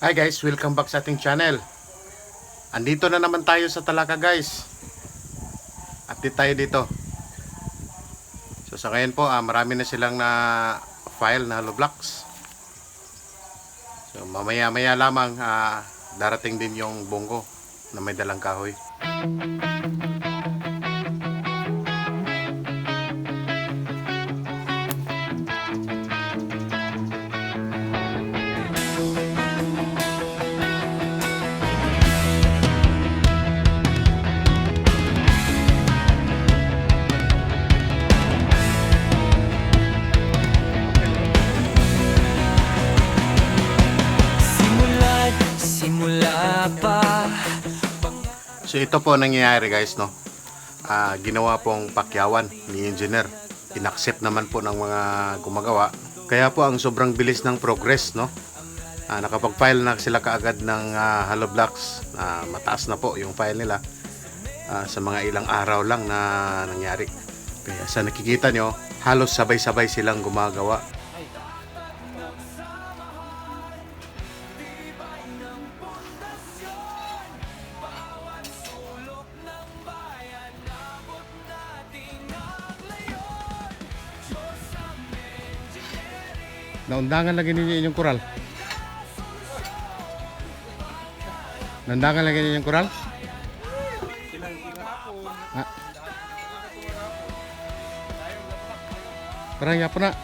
Hi guys, welcome back sa ating channel. Andito na naman tayo sa Talaca guys. Update tayo dito. So sa ngayon po, marami na silang na file na hollow blocks. So mamaya lamang darating din yung bonggo na may dalang kahoy. So ito po nangyayari guys, no. Ginawa pong pakyawan ni engineer. Inaccept naman po ng mga gumagawa. Kaya po ang sobrang bilis ng progress, no. Nakapag-file na sila kaagad ng hollow blocks. Mataas na po yung file nila. Sa mga ilang araw lang na nangyari. Kaya sa nakikita nyo, halos sabay-sabay silang gumagawa. Naundangan lagi ninyo inyong kural. Naundangan lagi ninyo inyong kural. Parang yapo na.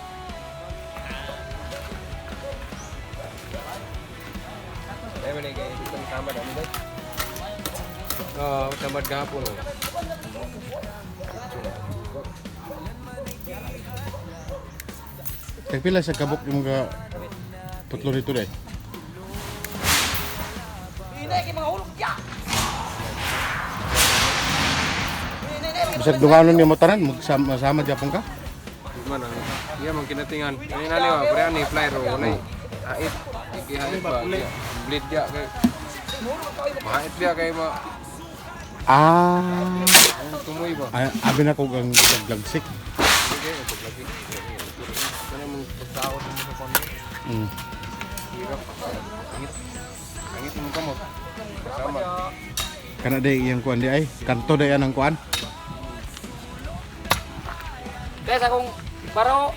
Tamad gahapon. Pila sa kabok yung mga putlo nito deh. Bisag dunganon niya motaran, magsama Japon ka? Gimana? Iya mang kinatingan. Ini nali wa, pre ani flyer ro nai. Ait, iki hait ba. Bleed dia kay. Mahait dia kay ma. Tumuy ba? Abi na ko gang glagsik. Sige, ito lagi. Kana mong pagtao sa mga kono. Hirap. Angit mo kamot. Sama. Kana day iyang kuan di ay, kanto day anang kuan. Guys, akong baro.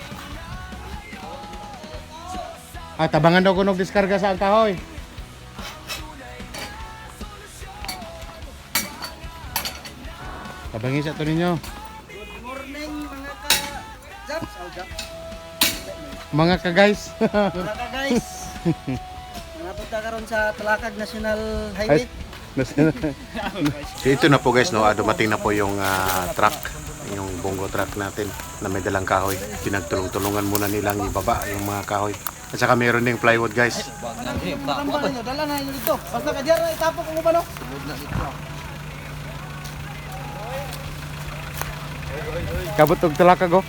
Tabangan daw kunog diskarga sa ang kahoy. Tabangin sa to ninyo. Good morning mga ka-Japs. Mga ka guys. Mga ka-guys. Napunta karon sa Talacag National Highway. So ito na po guys, no, dumating na po yung truck, yung bongo truck natin na may dalang kahoy. Pinagtulong-tulungan muna nilang ibaba yung mga kahoy. At saka meron ding plywood guys. Dala na yun dito. Basta ka diyan itapok ko ba no? Kabot og Talacag go.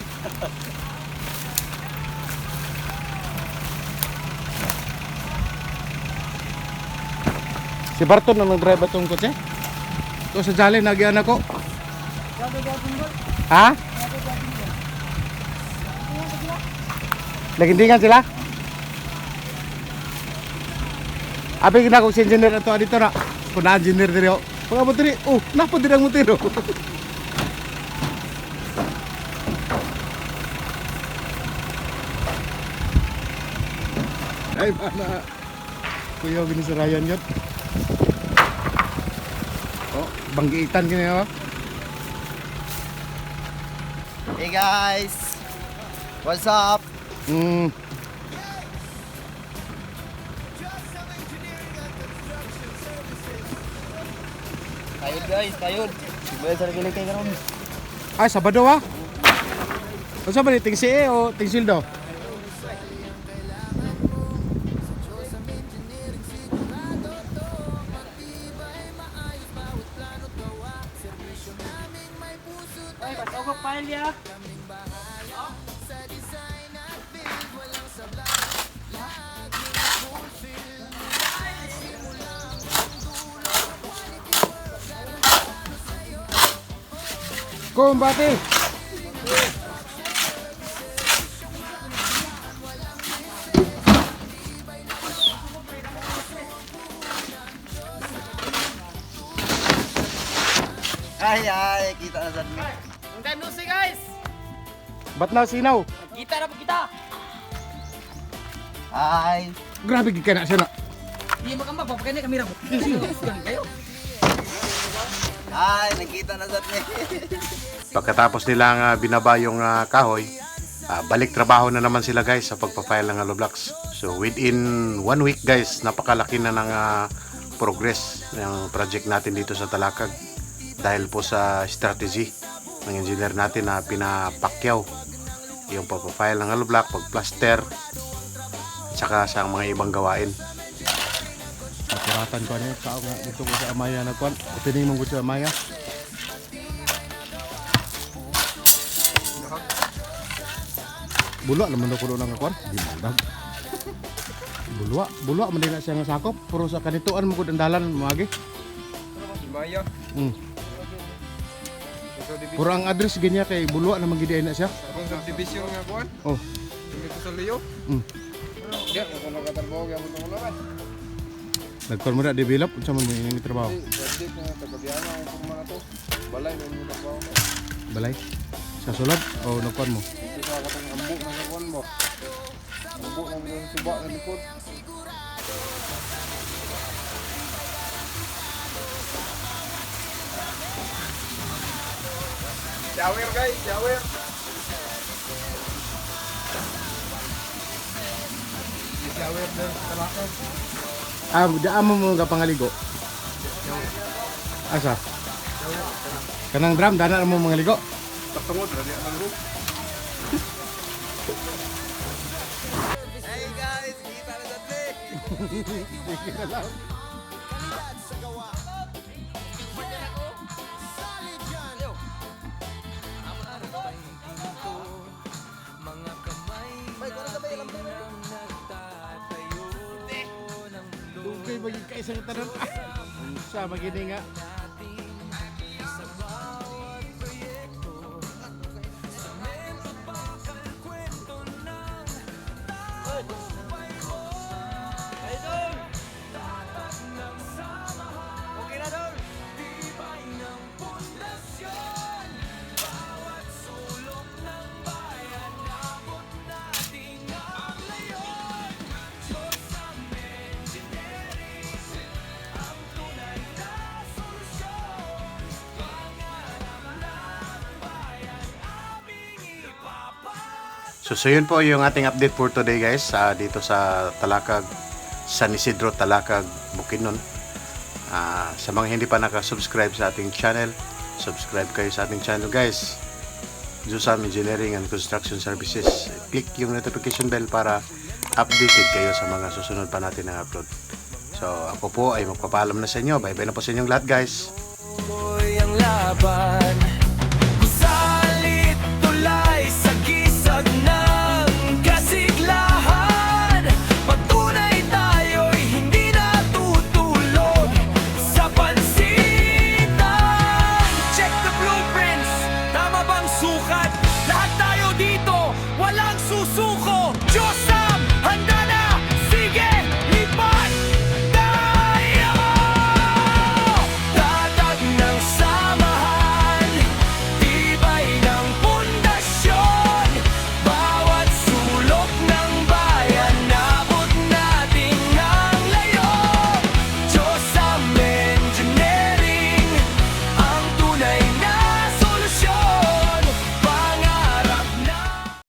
Si Barton ang nag-drive itong kotse? Ito sa Jolly, nagyan ako. Ha? Nagindingan sila? Abi na kung si engineer ito dito na. Kung na-engineer dito. Pag abot dito, napo din ang mutiro. Ay, mana. Kuya, binisarayan yun. Banggitan kini oh. Hey guys. What's up? Kayod guys, kayod. Siguro sa gilid kay karon. Ay, Sabado ah. O sa bali, ting CE o ting sildo? Ay, bato ko file ya. Kumbati. Ay, kita na sad. Ang ganusi guys! Ba't na sinaw? Kita na po kita! Ay. Grabe gid ka na siya na. Hindi makamba, papakanya kamera mo. Ganun kayo. Ay, nakita na sad ni. Pagkatapos nilang binaba yung kahoy, balik trabaho na naman sila guys sa pagpa-file ng hollow blocks. So within 1 week guys, napakalaki na ng progress ng project natin dito sa Talakag dahil po sa strategy ng engineer natin na pinapakyaw yung pagpa-file ng hollow block, pag-plaster, tsaka sa mga ibang gawain. Nakuratan ko niya sa nga dito ko sa Amaya na kwan. Opening mong ko sa Amaya. Bulwa naman ako doon ng kwan. Di mandag. Bulwa man din na siya nga sakop. Puro sa kanituan mo ko dandalan magi. Si Maya. Sa Puro ang address ganyan kay bulwa naman gid na siya. Akong subdivision nga kuan. Oh. Dito sa Leo. Di ako nagatrabaho gyapon sa ulo. Nagkon mo na develop unsa man mo yung trabaho. Pwede ko tagabiano ang mga to. Balay mo yung trabaho. Balay. Sa sulod o nagkon mo. Ito sa katong ambo na kuan mo. Ambo na yung suba na likod. Shower guys, shower. Shower na sa Talakag. Daan mo mga pangaligo. Asa? Kanang drum dana mo mga ligo. Tatungod ra diya ng roof. Hey guys, kita na sad ni. Dugay bagi ka isang tanan. Sa magini nga. So yun po yung ating update for today guys, dito sa Talakag, San Isidro, Talakag, Bukidnon. Sa mga hindi pa nakasubscribe sa ating channel, subscribe kayo sa ating channel guys, Jusam Engineering and Construction Services. Click yung notification bell para updated kayo sa mga susunod pa natin na upload. So ako po ay magpapaalam na sa inyo. Bye bye na po sa inyong lahat guys. Boy ang laban